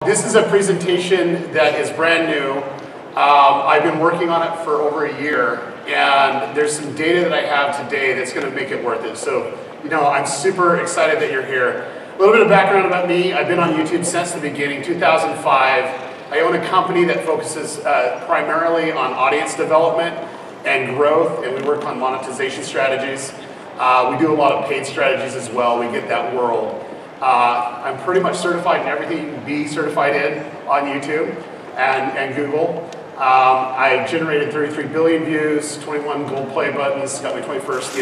This is a presentation that is brand new. I've been working on it for over a year, and there's some data that I have today that's going to make it worth it. So, I'm super excited that you're here. A little bit of background about me. I've been on YouTube since the beginning, 2005. I own a company that focuses primarily on audience development and growth, and we work on monetization strategies. We do a lot of paid strategies as well. We get that world. I'm pretty much certified in everything you can be certified in on YouTube and Google. I generated 33 billion views, 21 gold play buttons, got my 21st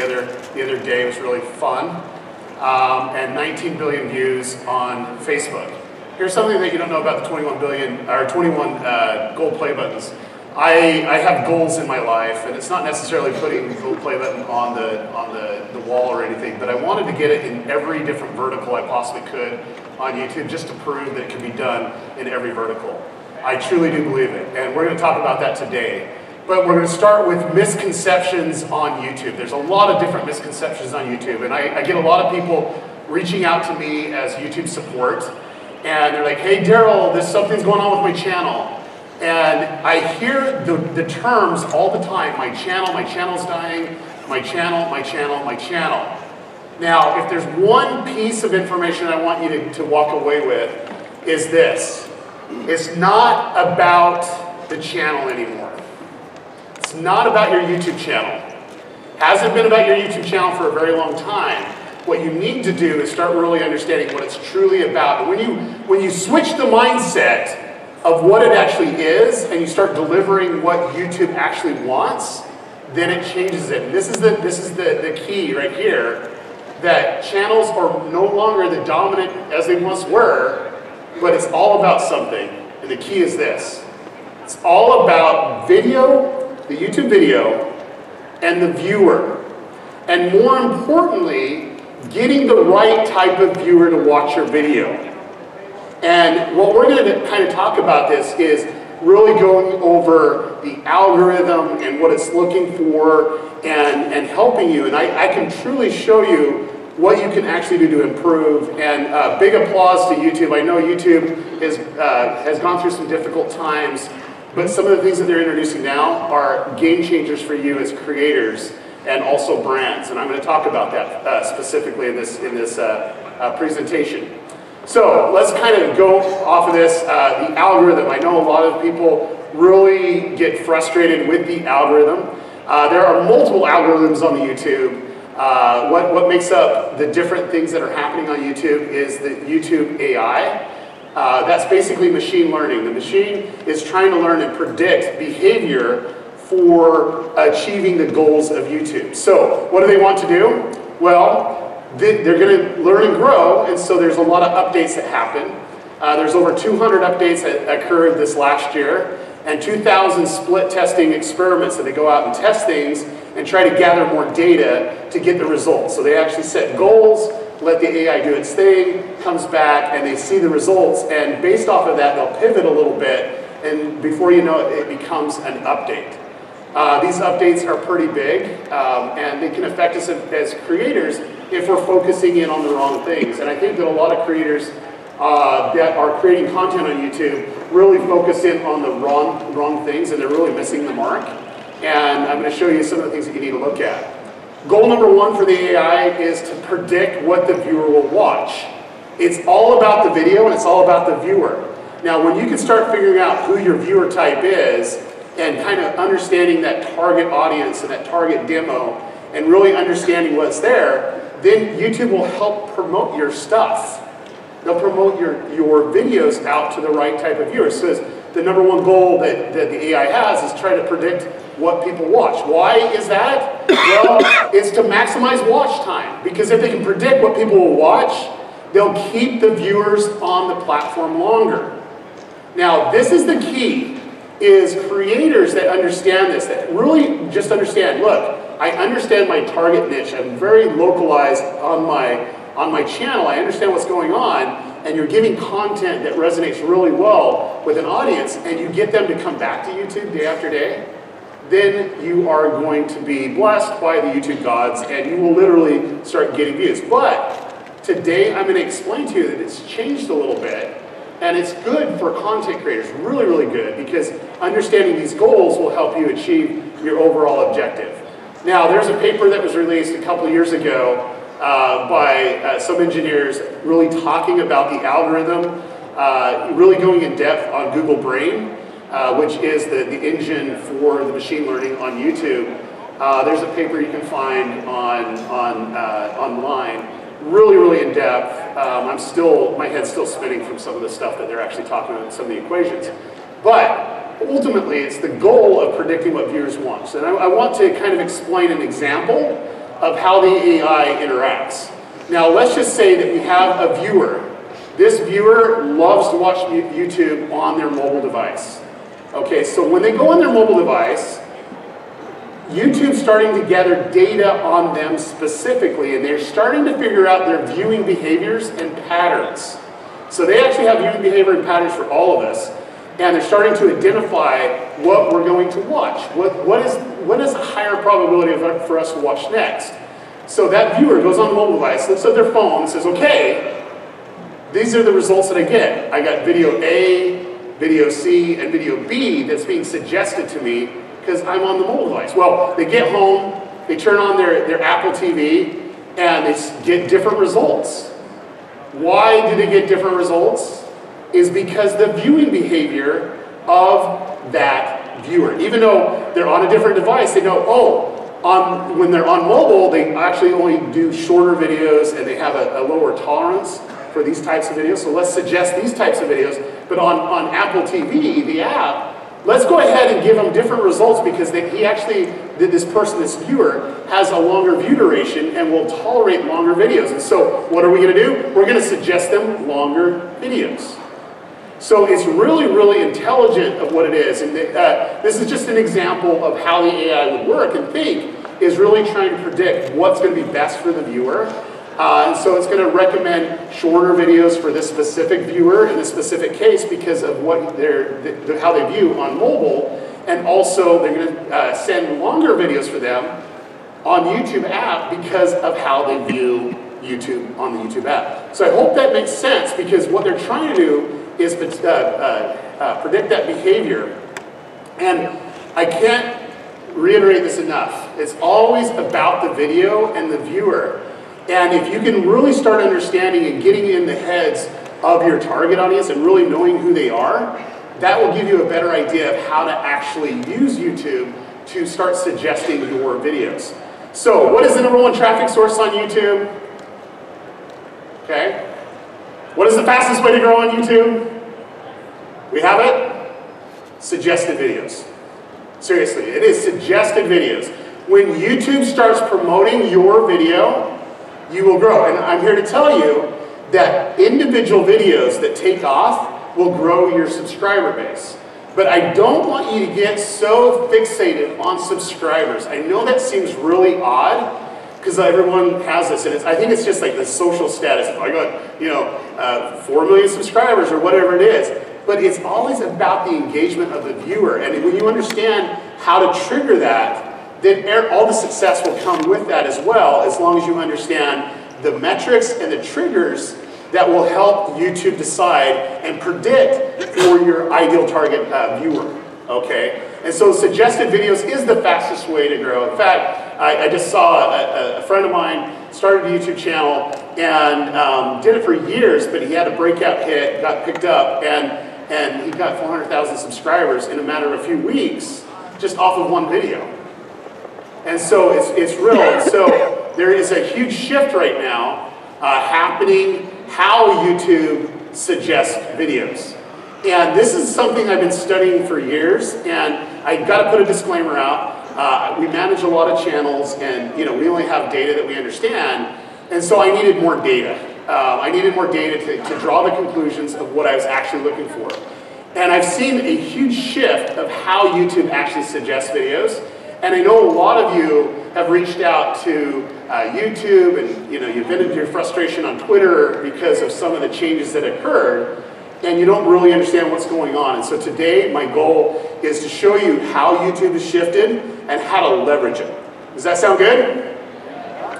the other day, it was really fun, and 19 billion views on Facebook. Here's something that you don't know about the 21 gold play buttons. I have goals in my life, and it's not necessarily putting the gold play button on the wall or anything, but I wanted to get it in every different vertical I possibly could on YouTube just to prove that it can be done in every vertical. I truly do believe it, and we're going to talk about that today. But we're going to start with misconceptions on YouTube. There's a lot of different misconceptions on YouTube, and I get a lot of people reaching out to me as YouTube support, and they're like, hey Derral, something's going on with my channel. And I hear the terms all the time, my channel's dying, my channel. Now, if there's one piece of information I want you to walk away with, is this. It's not about the channel anymore. It's not about your YouTube channel. Hasn't been about your YouTube channel for a very long time. What you need to do is start really understanding what it's truly about. When you switch the mindset of what it actually is, and you start delivering what YouTube actually wants, then it changes it. And this is the key right here, that channels are no longer the dominant as they once were, but it's all about something. And the key is this. It's all about video, the YouTube video, and the viewer. And more importantly, getting the right type of viewer to watch your video. And what we're going to kind of talk about this is really going over the algorithm and what it's looking for and helping you. And I can truly show you what you can actually do to improve. And big applause to YouTube. I know YouTube has gone through some difficult times, but some of the things that they're introducing now are game changers for you as creators and also brands. And I'm going to talk about that specifically in this presentation. So let's kind of go off of this, the algorithm. I know a lot of people really get frustrated with the algorithm. There are multiple algorithms on the YouTube. What makes up the different things that are happening on YouTube is the YouTube AI. That's basically machine learning. The machine is trying to learn and predict behavior for achieving the goals of YouTube. So what do they want to do? Well, they're going to learn and grow, and so there's a lot of updates that happen. There's over 200 updates that occurred this last year, and 2,000 split testing experiments that they go out and test things and try to gather more data to get the results. So they actually set goals, let the AI do its thing, comes back, and they see the results, and based off of that, they'll pivot a little bit, and before you know it, it becomes an update. These updates are pretty big, and they can affect us as creators if we're focusing in on the wrong things. And I think that a lot of creators that are creating content on YouTube really focus in on the wrong things, and they're really missing the mark. And I'm going to show you some of the things that you need to look at. Goal number one for the AI is to predict what the viewer will watch. It's all about the video, and it's all about the viewer. Now, when you can start figuring out who your viewer type is, and kind of understanding that target audience and that target demo, and really understanding what's there, then YouTube will help promote your stuff. They'll promote your videos out to the right type of viewers. So the number one goal that the AI has is try to predict what people watch. Why is that? Well, it's to maximize watch time. Because if they can predict what people will watch, they'll keep the viewers on the platform longer. Now, this is the key, is creators that understand this, that really just understand, look, I understand my target niche. I'm very localized on my channel. I understand what's going on, and you're giving content that resonates really well with an audience, and you get them to come back to YouTube day after day, then you are going to be blessed by the YouTube gods, and you will literally start getting views. But today I'm going to explain to you that it's changed a little bit, And it's good for content creators, really, really good, because understanding these goals will help you achieve your overall objective. Now, there's a paper that was released a couple of years ago by some engineers really talking about the algorithm, really going in depth on Google Brain, which is the engine for the machine learning on YouTube. There's a paper you can find online, really, really in depth. My head's still spinning from some of the stuff that they're actually talking about in some of the equations. But ultimately, it's the goal of predicting what viewers want. So I want to kind of explain an example of how the AI interacts. Now, let's just say that we have a viewer. This viewer loves to watch YouTube on their mobile device. Okay, so when they go on their mobile device, YouTube's starting to gather data on them specifically, and they're starting to figure out their viewing behaviors and patterns. So they actually have viewing behavior and patterns for all of us, and they're starting to identify what we're going to watch. What is a higher probability for us to watch next? So that viewer goes on the mobile device, looks at their phone, and says, okay, these are the results that I get. I got video A, video C, and video B that's being suggested to me because I'm on the mobile device. Well, they get home, they turn on their Apple TV, and they get different results. Why do they get different results? Is because the viewing behavior of that viewer. Even though they're on a different device, they know, oh, when they're on mobile, they actually only do shorter videos and they have a lower tolerance for these types of videos. So let's suggest these types of videos. But on Apple TV, the app, let's go ahead and give them different results because this viewer, has a longer view duration and will tolerate longer videos. And so what are we going to do? We're going to suggest them longer videos. So it's really, really intelligent of what it is. And this is just an example of how the AI would work and think, is really trying to predict what's going to be best for the viewer. And so it's going to recommend shorter videos for this specific viewer in this specific case because of what how they view on mobile. And also they're going to send longer videos for them on YouTube app because of how they view YouTube on the YouTube app. So I hope that makes sense because what they're trying to do is predict that behavior. And I can't reiterate this enough. It's always about the video and the viewer. And if you can really start understanding and getting in the heads of your target audience and really knowing who they are, that will give you a better idea of how to actually use YouTube to start suggesting your videos. So what is the #1 traffic source on YouTube? Okay. What is the fastest way to grow on YouTube? We have it? Suggested videos. Seriously, it is suggested videos. When YouTube starts promoting your video, you will grow. And I'm here to tell you that individual videos that take off will grow your subscriber base. But I don't want you to get so fixated on subscribers. I know that seems really odd because everyone has this, and I think it's just like the social status. I got 4 million subscribers or whatever it is. But it's always about the engagement of the viewer. And when you understand how to trigger that, then all the success will come with that as well, as long as you understand the metrics and the triggers that will help YouTube decide and predict for your ideal target viewer, okay? And so suggested videos is the fastest way to grow. In fact, I just saw a friend of mine started a YouTube channel and did it for years, but he had a breakout hit, got picked up, and he got 400,000 subscribers in a matter of a few weeks just off of one video. And so it's real. So there is a huge shift right now happening how YouTube suggests videos. And this is something I've been studying for years, and I got to put a disclaimer out. We manage a lot of channels, and we only have data that we understand, and so I needed more data. I needed more data to draw the conclusions of what I was actually looking for. And I've seen a huge shift of how YouTube actually suggests videos. And I know a lot of you have reached out to YouTube, and you've vented your frustration on Twitter because of some of the changes that occurred, and you don't really understand what's going on. And so today, my goal is to show you how YouTube has shifted and how to leverage it. Does that sound good?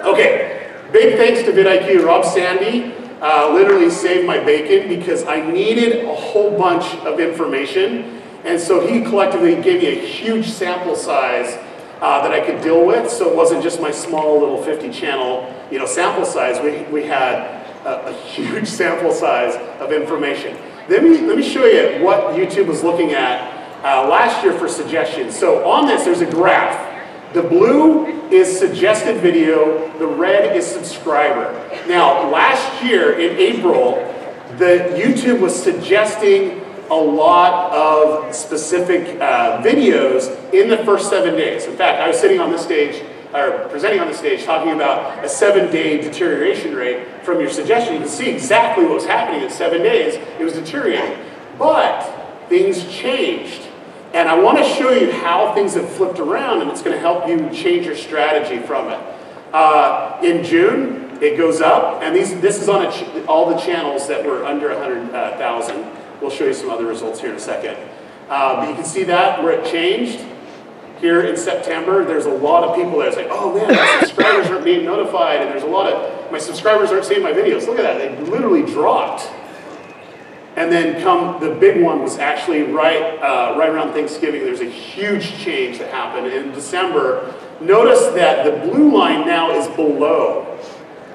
Okay. Big thanks to vidIQ, Rob Sandy, literally saved my bacon because I needed a whole bunch of information. And so he collectively gave me a huge sample size that I could deal with. So it wasn't just my small little 50 channel, sample size. We had a huge sample size of information. Let me show you what YouTube was looking at last year for suggestions. So on this, there's a graph. The blue is suggested video, the red is subscriber. Now, last year in April, YouTube was suggesting a lot of specific videos in the first 7 days. In fact, I was sitting on this stage, or presenting on the stage, talking about a 7-day deterioration rate from your suggestion. You can see exactly what was happening in 7 days. It was deteriorating. But things changed. And I want to show you how things have flipped around, and it's going to help you change your strategy from it. In June, it goes up, and this is on all the channels that were under 100,000. We'll show you some other results here in a second. But you can see that where it changed. Here in September, there's a lot of people that say, oh man, my subscribers aren't being notified, and there's a lot of, my subscribers aren't seeing my videos. Look at that, they literally dropped. And then the big one was actually right around Thanksgiving. There's a huge change that happened in December. Notice that the blue line now is below,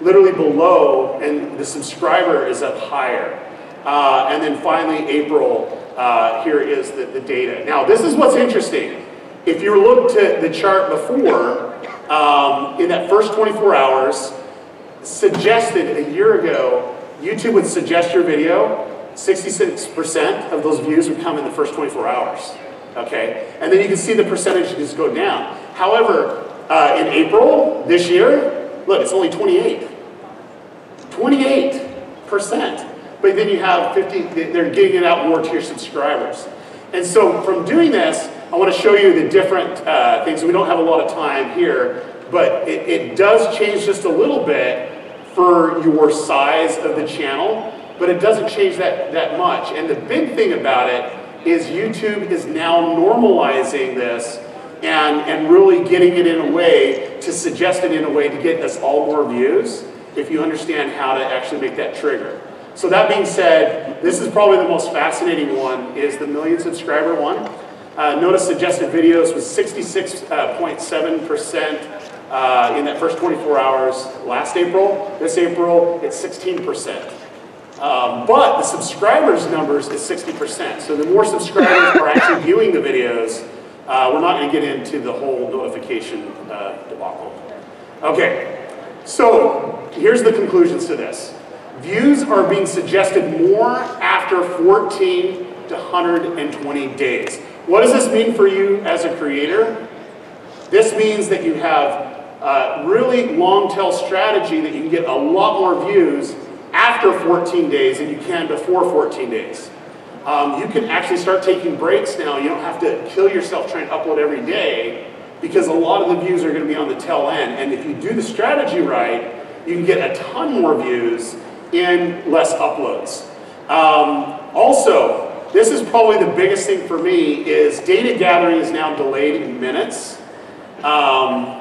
literally below, and the subscriber is up higher. And then finally, April, here is the data. Now, this is what's interesting. If you looked at the chart before, in that first 24 hours, suggested a year ago, YouTube would suggest your video, 66% of those views would come in the first 24 hours, okay? And then you can see the percentage just go down. However, in April this year, look, it's only 28%. But then you have 50, they're getting it out more to your subscribers. And so from doing this, I want to show you the different things. We don't have a lot of time here, but it does change just a little bit for your size of the channel, but it doesn't change that much. And the big thing about it is YouTube is now normalizing this and really getting it in a way to suggest it in a way to get us all more views if you understand how to actually make that trigger. So that being said, this is probably the most fascinating one, is the million subscriber one. Notice suggested videos was 66.7% in that first 24 hours last April. This April, it's 16%. But the subscribers numbers is 60%. So the more subscribers are actually viewing the videos, we're not going to get into the whole notification debacle. Okay, so here's the conclusions to this. Views are being suggested more after 14 to 120 days. What does this mean for you as a creator? This means that you have a really long tail strategy that you can get a lot more views after 14 days than you can before 14 days. You can actually start taking breaks now. You don't have to kill yourself trying to upload every day, because a lot of the views are going to be on the tail end. And if you do the strategy right, you can get a ton more views in less uploads. Also, this is probably the biggest thing for me, is data gathering is now delayed in minutes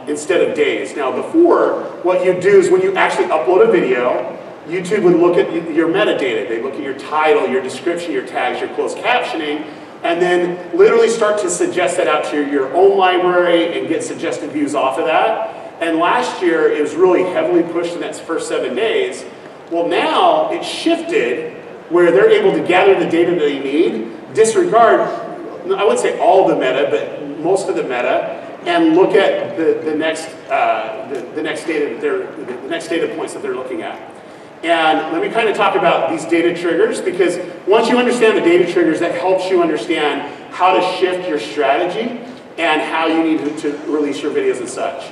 instead of days. Now before, what you do is when you actually upload a video, YouTube would look at your metadata. They look at your title, your description, your tags, your closed captioning, and then literally start to suggest that out to your own library and get suggested views off of that. And last year, it was really heavily pushed in that first 7 days. Well, now it's shifted where they're able to gather the data they need, disregard, I wouldn't say all the meta, but most of the meta, and look at the next data points that they're looking at. And let me kind of talk about these data triggers, because once you understand the data triggers, that helps you understand how to shift your strategy and how you need to release your videos and such.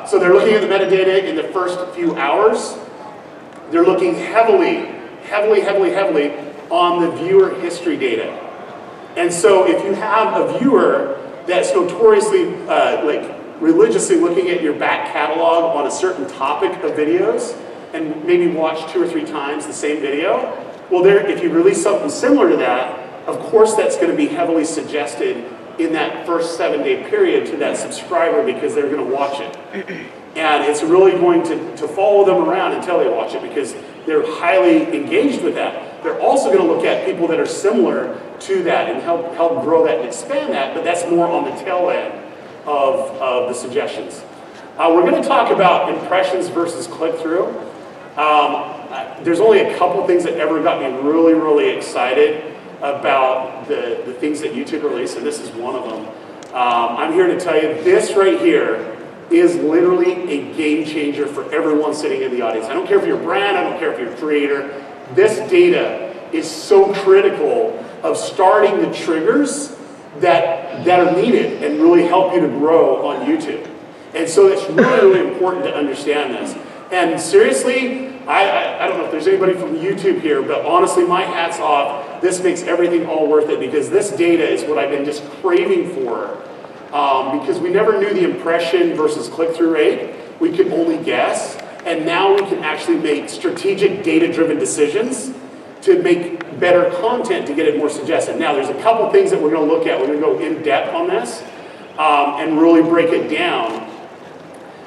So they're looking at the metadata in the first few hours. They're looking heavily on the viewer history data. And so if you have a viewer that's notoriously, religiously looking at your back catalog on a certain topic of videos, and maybe watch 2 or 3 times the same video, well, if you release something similar to that, of course that's going to be heavily suggested in that first 7-day period to that subscriber, because they're going to watch it. And it's really going to follow them around until they watch it, because they're highly engaged with that. They're also going to look at people that are similar to that and help grow that and expand that, but that's more on the tail end of the suggestions. We're going to talk about impressions versus click-through. There's only a couple things that ever got me really, really excited about the things that YouTube released, and this is one of them. I'm here to tell you this right here is literally a game changer for everyone sitting in the audience. I don't care if you're a brand, I don't care if you're a creator. This data is so critical of starting the triggers that are needed and really help you to grow on YouTube. And so it's really, really important to understand this. And seriously, I don't know if there's anybody from YouTube here, but honestly, my hat's off. This makes everything all worth it because this data is what I've been just craving for. Because we never knew the impression versus click-through rate. We could only guess. And now we can actually make strategic data-driven decisions to make better content to get it more suggested. Now, there's a couple things that we're going to look at. We're going to go in depth on this and really break it down.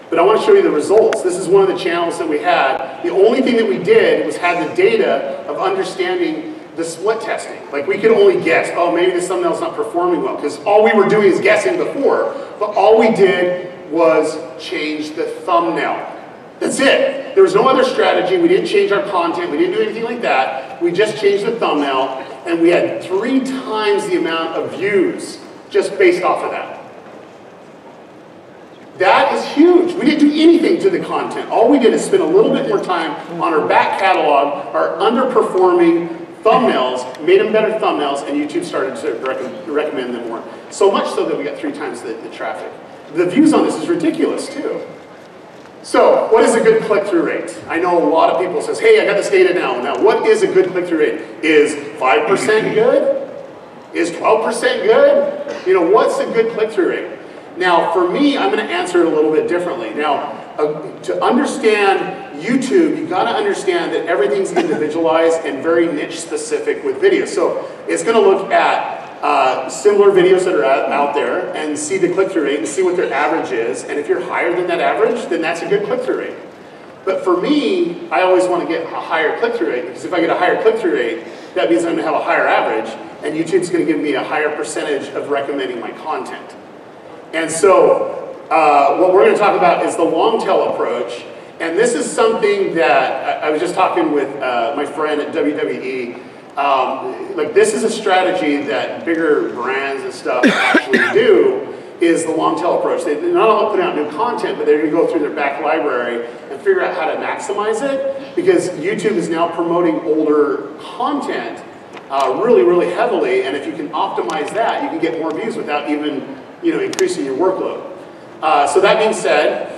But I want to show you the results. This is one of the channels that we had. The only thing that we did was have the data of understanding the split testing. Like we could only guess, oh, maybe this thumbnail's not performing well, because all we were doing is guessing before, but all we did was change the thumbnail. That's it. There was no other strategy. We didn't change our content. We didn't do anything like that. We just changed the thumbnail, and we had 3 times the amount of views just based off of that. That is huge. We didn't do anything to the content. All we did is spend a little bit more time on our back catalog, our underperforming thumbnails, made them better thumbnails, and YouTube started to recommend them more. So much so that we got 3 times the traffic. The views on this is ridiculous too. So, what is a good click-through rate? I know a lot of people says, hey, I got this data now. Now, what is a good click-through rate? Is 5% good? Is 12% good? You know, what's a good click-through rate? Now, for me, I'm going to answer it a little bit differently. Now, to understand YouTube, you got to understand that everything's individualized and very niche specific with video. So it's going to look at similar videos that are out there and see the click-through rate and see what their average is. And if you're higher than that average, then that's a good click-through rate. But for me, I always want to get a higher click-through rate, because if I get a higher click-through rate, that means I'm going to have a higher average, and YouTube's going to give me a higher percentage of recommending my content. And so what we're going to talk about is the long tail approach. And this is something that I was just talking with my friend at WWE. Like, this is a strategy that bigger brands and stuff actually do, is the long tail approach. They not only put out new content, but they're going to go through their back library and figure out how to maximize it, because YouTube is now promoting older content really, really heavily. And if you can optimize that, you can get more views without even increasing your workload. So that being said,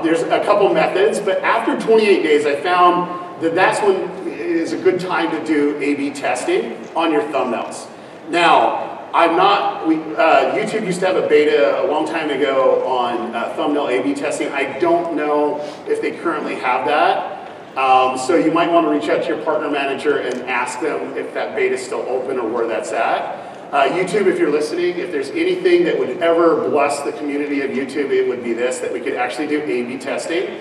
there's a couple methods, but after 28 days, I found that that's when is a good time to do A/B testing on your thumbnails. Now, YouTube used to have a beta a long time ago on thumbnail A/B testing. I don't know if they currently have that. So you might want to reach out to your partner manager and ask them if that beta is still open or where that's at. YouTube, if you're listening, if there's anything that would ever bless the community of YouTube, it would be this, that we could actually do A/B testing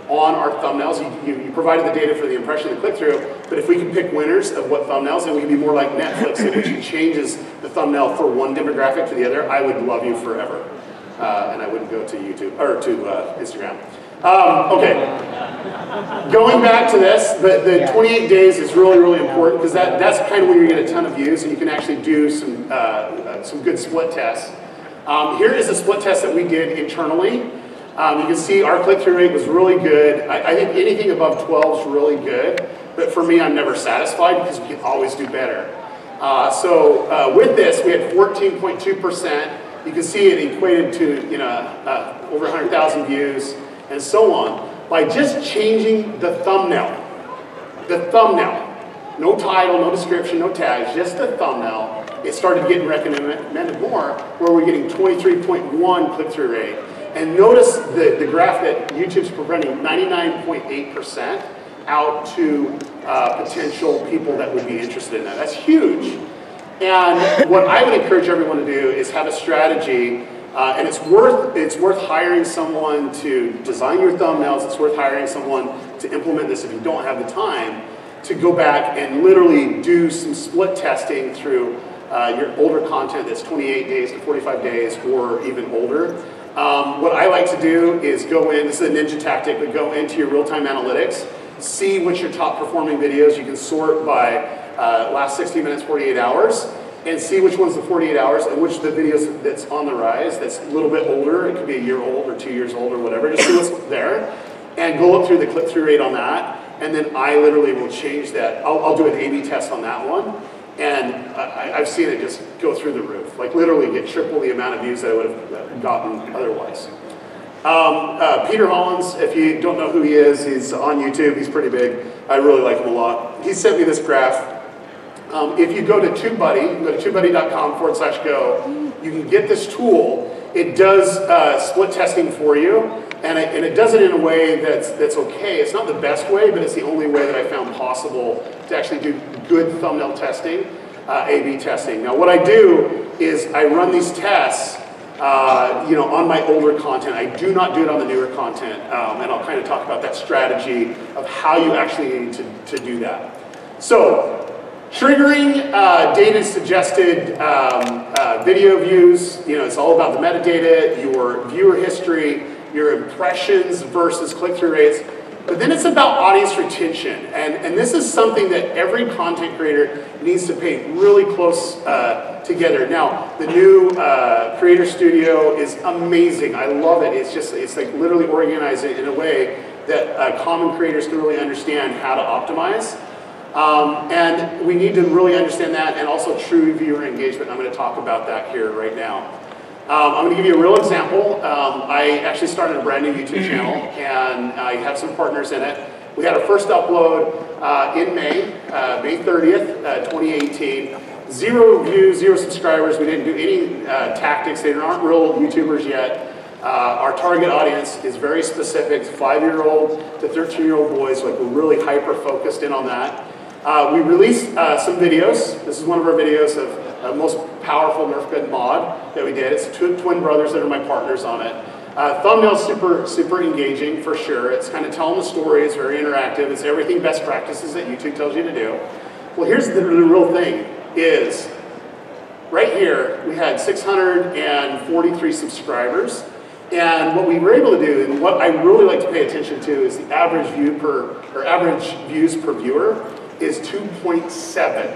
on our thumbnails. You provided the data for the impression and click-through, but if we can pick winners of what thumbnails, and we can be more like Netflix, in which it changes the thumbnail for one demographic to the other, I would love you forever. And I wouldn't go to YouTube, or to Instagram. Okay, going back to this, the 28 days is really, really important, because that's kind of where you get a ton of views, and you can actually do some good split tests. Here is a split test that we did internally. You can see our click-through rate was really good. I think anything above 12 is really good, but for me, I'm never satisfied, because we can always do better. So with this, we had 14.2%. You can see it equated to over 100,000 views, and so on, by just changing the thumbnail. The thumbnail. No title, no description, no tags, just the thumbnail. It started getting recommended more, where we're getting 23.1 click-through rate. And notice the graph that YouTube's presenting 99.8% out to potential people that would be interested in that. That's huge. And what I would encourage everyone to do is have a strategy. And it's worth hiring someone to design your thumbnails. It's worth hiring someone to implement this if you don't have the time, to go back and literally do some split testing through your older content that's 28 days to 45 days or even older. What I like to do is go in, this is a ninja tactic, but go into your real-time analytics, see which your top performing videos. You can sort by last 60 minutes, 48 hours, and see which one's the 48 hours and which the videos that's on the rise, that's a little bit older. It could be a year old or 2 years old or whatever. Just see what's there and go up through the click-through rate on that. And then I literally will change that. I'll do an A/B test on that one. And I've seen it just go through the roof. Like literally get triple the amount of views that I would have gotten otherwise. Peter Hollins, if you don't know who he is, he's on YouTube. He's pretty big. I really like him a lot. He sent me this graph. If you go to TubeBuddy, go to tubebuddy.com/go, you can get this tool. It does split testing for you. And it does it in a way that's okay. It's not the best way, but it's the only way that I found possible to actually do good thumbnail testing, A/B testing. Now what I do is I run these tests on my older content. I do not do it on the newer content, and I'll kind of talk about that strategy of how you actually need to do that. So, triggering data suggested video views, it's all about the metadata, your viewer history, your impressions versus click-through rates, but then it's about audience retention, and this is something that every content creator needs to pay really close together. Now, the new Creator Studio is amazing. I love it. It's like literally organized it in a way that common creators can really understand how to optimize. And we need to really understand that, and also true viewer engagement. I'm going to talk about that here right now. I'm going to give you a real example. I actually started a brand new YouTube channel, and I have some partners in it. We had our first upload in May 30th, 2018. 0 views, 0 subscribers. We didn't do any tactics. They aren't real YouTubers yet. Our target audience is very specific, 5-year-old to 13-year-old boys. Like, we're really hyper-focused in on that. We released some videos. This is one of our videos of most powerful Nerf gun mod that we did. It's two twin brothers that are my partners on it. Thumbnail's super engaging for sure. It's kind of telling the story. It's very interactive. It's everything best practices that YouTube tells you to do. Well, here's the real thing is, right here, we had 643 subscribers. And what we were able to do, and what I really like to pay attention to, is the average views per viewer is 2.7.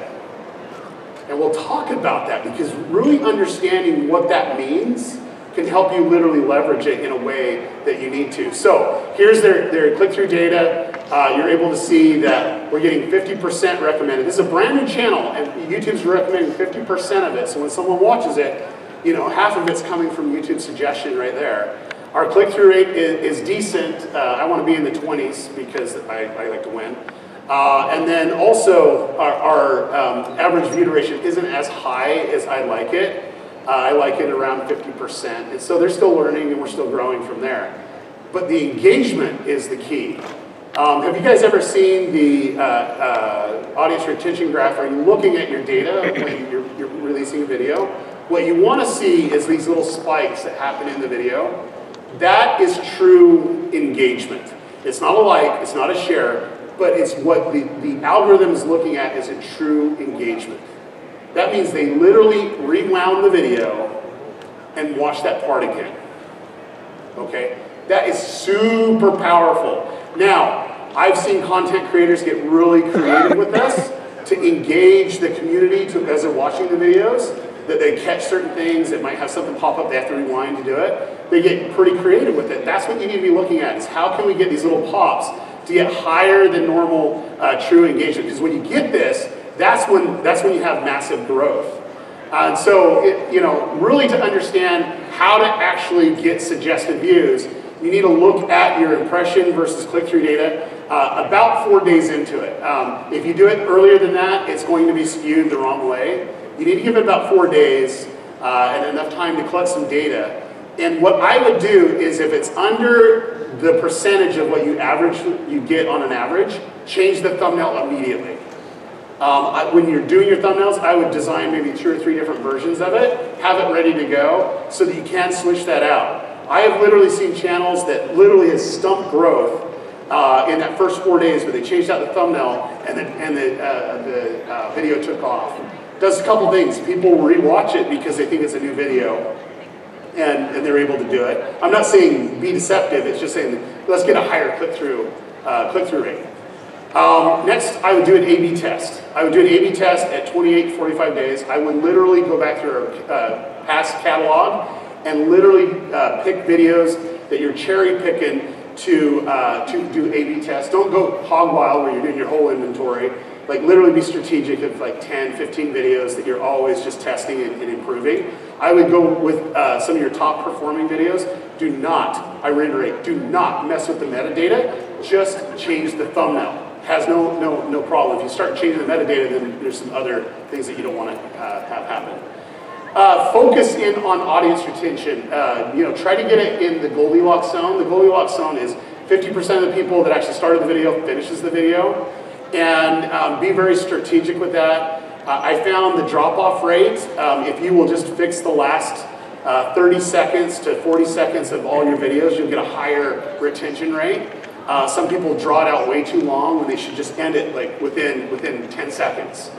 And we'll talk about that, because really understanding what that means can help you literally leverage it in a way that you need to. So here's their click-through data. You're able to see that we're getting 50% recommended. This is a brand new channel, and YouTube's recommending 50% of it. So when someone watches it, half of it's coming from YouTube suggestion right there. Our click-through rate is decent. I want to be in the 20s because I like to win. And then also our average view duration isn't as high as I like it. I like it around 50%. And so they're still learning, and we're still growing from there. But the engagement is the key. Have you guys ever seen the audience retention graph? Are you looking at your data when you're releasing a video? What you want to see is these little spikes that happen in the video. That is true engagement. It's not a like, it's not a share, but it's what the algorithm is looking at is a true engagement. That means they literally rewound the video and watched that part again. Okay? That is super powerful. Now, I've seen content creators get really creative with this to engage the community as they're watching the videos, that they catch certain things, that might have something pop up, they have to rewind to do it. They get pretty creative with it. That's what you need to be looking at, is how can we get these little pops to get higher than normal true engagement? Because when you get this, that's when you have massive growth. And so, really to understand how to actually get suggested views, you need to look at your impression versus click-through data about 4 days into it. If you do it earlier than that, it's going to be skewed the wrong way. You need to give it about 4 days and enough time to collect some data. And what I would do is, if it's under the percentage of what you get on an average, change the thumbnail immediately. When you're doing your thumbnails, I would design maybe 2 or 3 different versions of it, have it ready to go, so that you can switch that out. I have literally seen channels that literally has stumped growth in that first 4 days, but they changed out the thumbnail and the video took off. Does a couple things. People rewatch it because they think it's a new video, and they're able to do it. I'm not saying be deceptive. It's just saying let's get a higher click-through rate. Next, I would do an A/B test. I would do an A/B test at 28, 45 days. I would literally go back through our past catalog and literally pick videos that you're cherry picking to do A/B tests. Don't go hog wild where you're doing your whole inventory. Like literally be strategic of like 10, 15 videos that you're always just testing and improving. I would go with some of your top performing videos. Do not, I reiterate, do not mess with the metadata. Just change the thumbnail. Has no problem. If you start changing the metadata, then there's some other things that you don't want to have happen. Focus in on audience retention. Try to get it in the Goldilocks zone. The Goldilocks zone is 50% of the people that actually started the video finishes the video. And be very strategic with that. I found the drop-off rate, if you will just fix the last 30 seconds to 40 seconds of all your videos, you'll get a higher retention rate. Some people draw it out way too long when they should just end it like within 10 seconds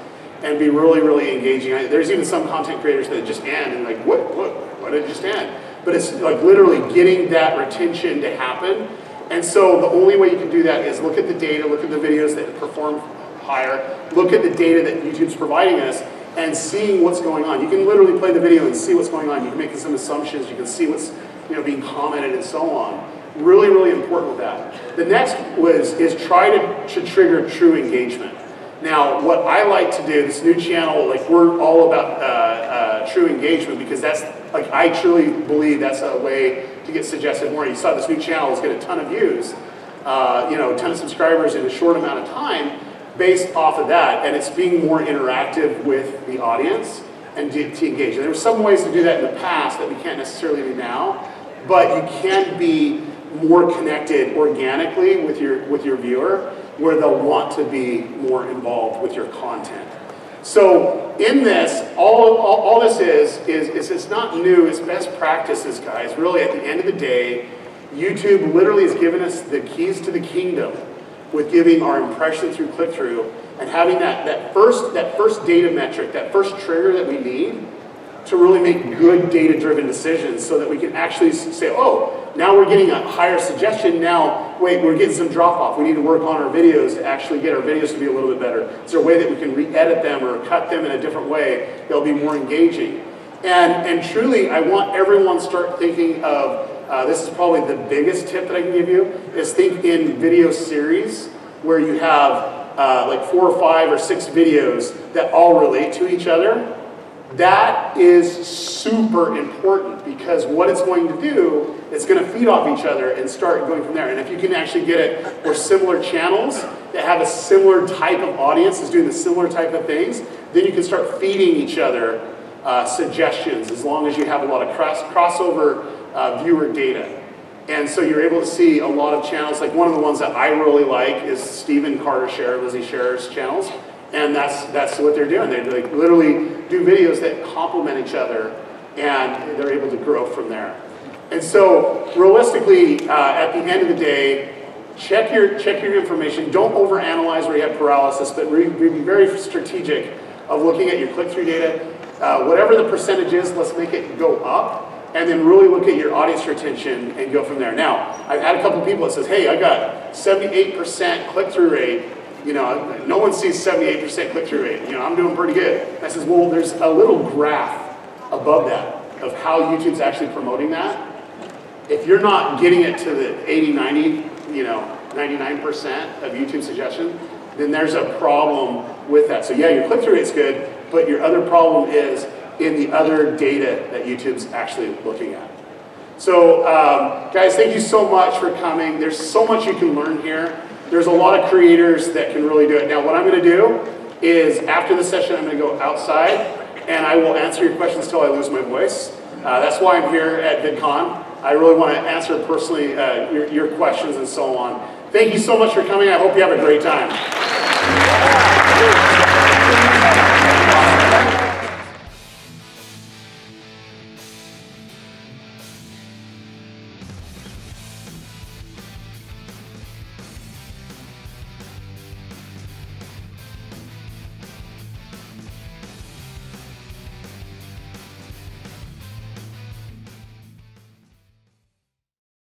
and be really, really engaging. There's even some content creators that just end and like, what did it just end? But it's like literally getting that retention to happen. And so the only way you can do that is look at the data, look at the videos that perform higher, look at the data that YouTube's providing us, and seeing what's going on. You can literally play the video and see what's going on. You can make some assumptions. You can see what's being commented and so on. Really, really important with that. The next is try to trigger true engagement. Now, what I like to do, this new channel, like we're all about true engagement because that's like I truly believe that's a way to get suggested more. You saw this new channel is getting a ton of views, a ton of subscribers in a short amount of time based off of that, and it's being more interactive with the audience and to engage. And there were some ways to do that in the past that we can't necessarily do now, but you can be more connected organically with your viewer, where they'll want to be more involved with your content. So in this, all this is it's not new, it's best practices, guys. Really, at the end of the day, YouTube literally has given us the keys to the kingdom with giving our impression through click-through and having that first data metric, that first trigger that we need to really make good data-driven decisions so that we can actually say, oh, now we're getting a higher suggestion. Now, wait, we're getting some drop-off. We need to work on our videos to actually get our videos to be a little bit better. Is there a way that we can re-edit them or cut them in a different way that'll be more engaging? And truly, I want everyone to start thinking of, this is probably the biggest tip that I can give you, is think in video series where you have like 4 or 5 or 6 videos that all relate to each other. That is super important because what it's going to do, it's going to feed off each other and start going from there. And if you can actually get it where similar channels that have a similar type of audience is doing the similar type of things, then you can start feeding each other suggestions as long as you have a lot of crossover viewer data. And so you're able to see a lot of channels. Like one of the ones that I really like is Stephen Carter Share, Lizzie Sharer's channels. And that's what they're doing. They like literally do videos that complement each other, and they're able to grow from there. And so realistically, at the end of the day, check your information. Don't overanalyze where you have paralysis, but be very strategic of looking at your click-through data. Whatever the percentage is, let's make it go up. And then really look at your audience retention and go from there. Now, I've had a couple of people that says, hey, I got 78% click-through rate. No one sees 78% click-through rate. I'm doing pretty good. I says, well, there's a little graph above that of how YouTube's actually promoting that. If you're not getting it to the 80, 90, 99% of YouTube suggestions, then there's a problem with that. So yeah, your click-through rate's good, but your other problem is in the other data that YouTube's actually looking at. So guys, thank you so much for coming. There's so much you can learn here. There's a lot of creators that can really do it. Now what I'm going to do is after the session I'm going to go outside and I will answer your questions until I lose my voice. That's why I'm here at Vidcon. I really want to answer personally your questions and so on. Thank you so much for coming. I hope you have a great time.